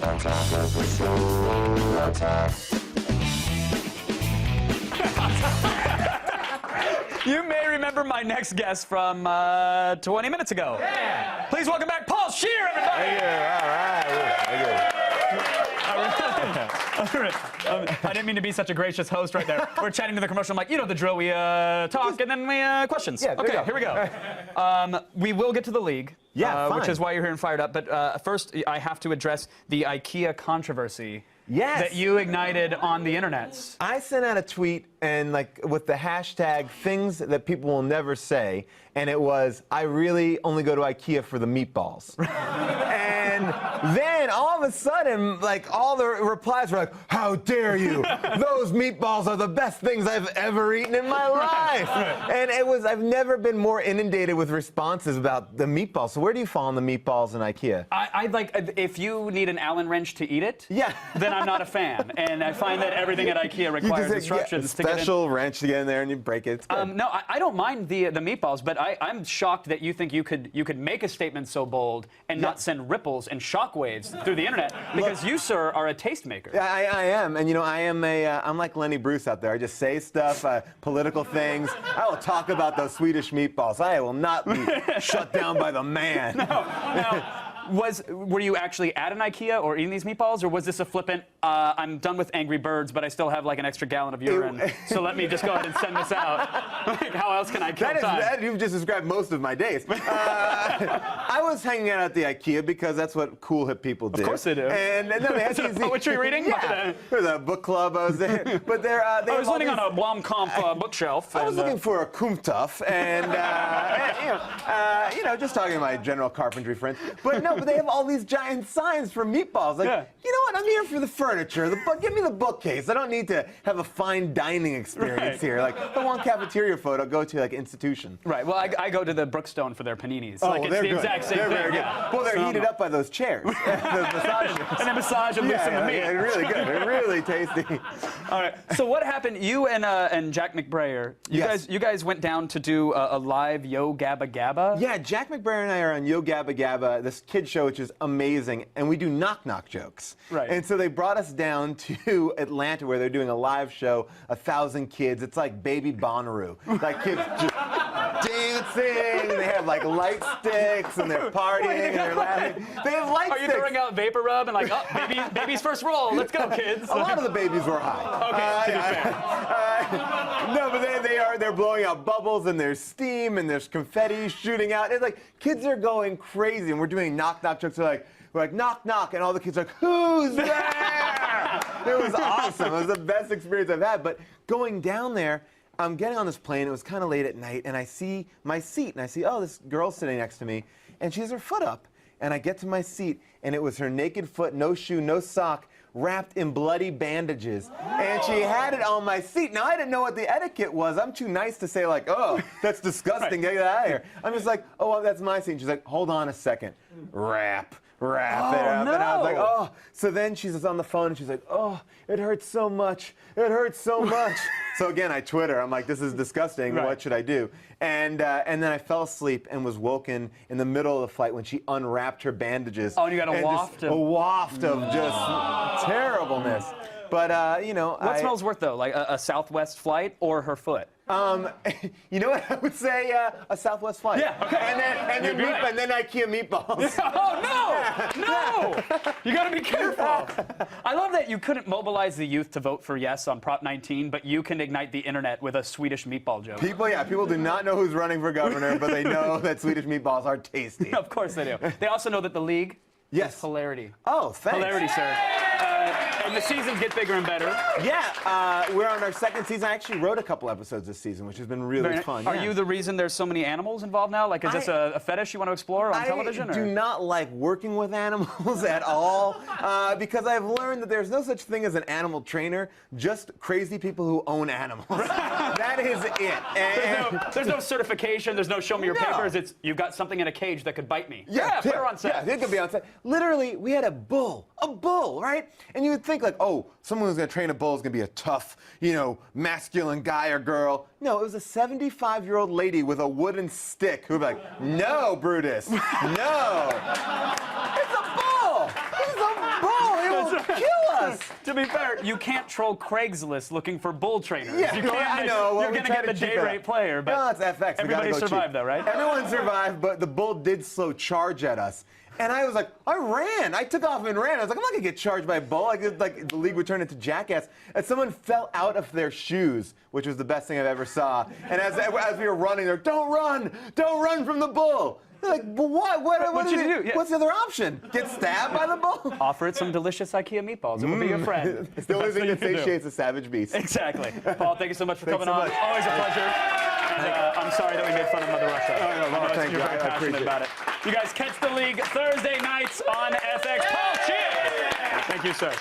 You may remember my next guest from 20 minutes ago. Yeah. Please welcome back Paul Scheer, everybody. Thank you. All right. I didn't mean to be such a gracious host right there. We're chatting to the commercial. I'm like, you know the drill. We talk and then we questions. Yeah, okay, here we go. We will get to the league. Yeah, which is why you're here and fired up. But first, I have to address the IKEA controversy. Yes. That you ignited on the internet. I sent out a tweet and with the hashtag things that people will never say, and it was, I really only go to IKEA for the meatballs. And then all of a sudden, all the replies were like, how dare you? Those meatballs are the best things I've ever eaten in my life. And I've never been more inundated with responses about the meatballs. So where do you fall on the meatballs in IKEA? I'd like, if you need an Allen wrench to eat it, yeah, then I'm not a fan. And I find that everything at IKEA requires instructions to get in. Special wrench to get in there and you break it. It's good. No, I don't mind the meatballs, but I'm shocked that you think you could make a statement so bold and not send ripples and shockwaves through the internet, because you, sir, are a tastemaker. I am, and I'm like Lenny Bruce out there. I just say stuff, political things. I will talk about those Swedish meatballs. I will not be shut down by the man. No. Were you actually at an IKEA or eating these meatballs, or was this a flippant, I'm done with Angry Birds, but I still have an extra gallon of urine, so let me just go ahead and send this out? How else can I kill time? You've just described most of my days. I was hanging out at the IKEA because that's what cool hip people do. Of course they do. And then they had these poetry reading? Yeah. There's a book club I was there. But I was sitting on a Blomkamp bookshelf. I was looking for a Kumtuf and, just talking to my general carpentry friends. But no, but they have all these giant signs for meatballs. You know what? I'm here for the furniture. Give me the bookcase. I don't need to have a fine dining experience here. If I want cafeteria photo, go to institution. Right. Well, I go to the Brookstone for their paninis. Oh, it's they're the good. exact same they're thing. Very good. Yeah. Well, they're heated up by those chairs. Those massages. And then massage and loosen the meat. Yeah, really good. They're really tasty. All right. So what happened? You and Jack McBrayer, you guys went down to do a live Yo Gabba Gabba? Yeah, Jack McBrayer and I are on Yo Gabba Gabba, this kid show, which is amazing, and we do knock-knock jokes. Right. And so they brought us down to Atlanta, where they're doing a live show, 1,000 kids. It's like Baby Bonnaroo. Kids just dancing, and they have light sticks, and they're partying, and they're laughing. They have light sticks. Are you throwing out vapor rub and baby's first roll? Let's go, kids. A lot of the babies were high. Okay, to be fair. No, but they're blowing out bubbles, and there's steam, and there's confetti shooting out. It's kids are going crazy, and we're doing knock-knock jokes. We're like, knock, knock, and all the kids are like, who's there? It was awesome. It was the best experience I've had. But going down there, I'm getting on this plane. It was kind of late at night, and I see my seat, and I see, oh, this girl's sitting next to me, and she has her foot up. And I get to my seat, and it was her naked foot, no shoe, no sock, wrapped in bloody bandages. And she had it on my seat. Now, I didn't know what the etiquette was. I'm too nice to say, oh, that's disgusting. Get that out of here. I'm just like, oh, well, that's my seat. And she's like, hold on a second. Wrap it up. No. And I was like, oh. So then she's on the phone, and she's like, oh, it hurts so much. It hurts so much. So again, I Twitter. I'm like, this is disgusting. Right. What should I do? And then I fell asleep and was woken in the middle of the flight when she unwrapped her bandages. Oh, and you got a waft of... A waft of just terribleness. But, What smells worse, though? A Southwest flight or her foot? You know what I would say? A Southwest flight. Yeah, okay. And then IKEA meatballs. Oh, no! No! You gotta be careful. I love that you couldn't mobilize the youth to vote for yes on Prop 19, but you can ignite the internet with a Swedish meatball joke. People do not know who's running for governor, but they know that Swedish meatballs are tasty. Of course they do. They also know that the league is hilarity. Oh, thanks. Hilarity, sir. And the seasons get bigger and better. Yeah, we're on our second season. I actually wrote a couple episodes this season, which has been really fun. Are you the reason there's so many animals involved now? Is this a fetish you want to explore on television? I do not like working with animals at all, because I've learned that there's no such thing as an animal trainer, just crazy people who own animals. That is it. There's no certification. There's no show me your papers. It's you've got something in a cage that could bite me. Yeah, put her on set. Yeah, it could be on set. Literally, we had a bull, right? And you would think oh, someone who's going to train a bull is going to be a tough, masculine guy or girl. No, it was a 75-year-old lady with a wooden stick who would be like, no, Brutus, no. It's a bull. It's a bull. To be fair, you can't troll Craigslist looking for bull trainers. Yeah, you can't, I know. Well, you're we going to try get the to cheap day it rate up. player. But No, it's FX. We gotta everybody go survived, cheap. though, right? Everyone survived, but the bull did slow charge at us. And I was like, I ran. I took off and ran. I was like, I'm not gonna get charged by a bull. Like the league would turn into Jackass. And someone fell out of their shoes, which was the best thing I've ever saw. And as we were running, they're, don't run from the bull. They're like, but what? What should is you it? do? Yeah. What's the other option? Get stabbed by the bull? Offer it some delicious IKEA meatballs. It will be your friend. It's the only best thing you that can do. satiates a savage beast. Exactly. Paul, thank you so much for Thanks coming so on. much. Always a pleasure. And I'm sorry that we made fun of Mother Russia. no, I know thank you're you. very I passionate appreciate it. about it. You guys catch the league Thursday nights on FX. Paul Scheer. Thank you, sir.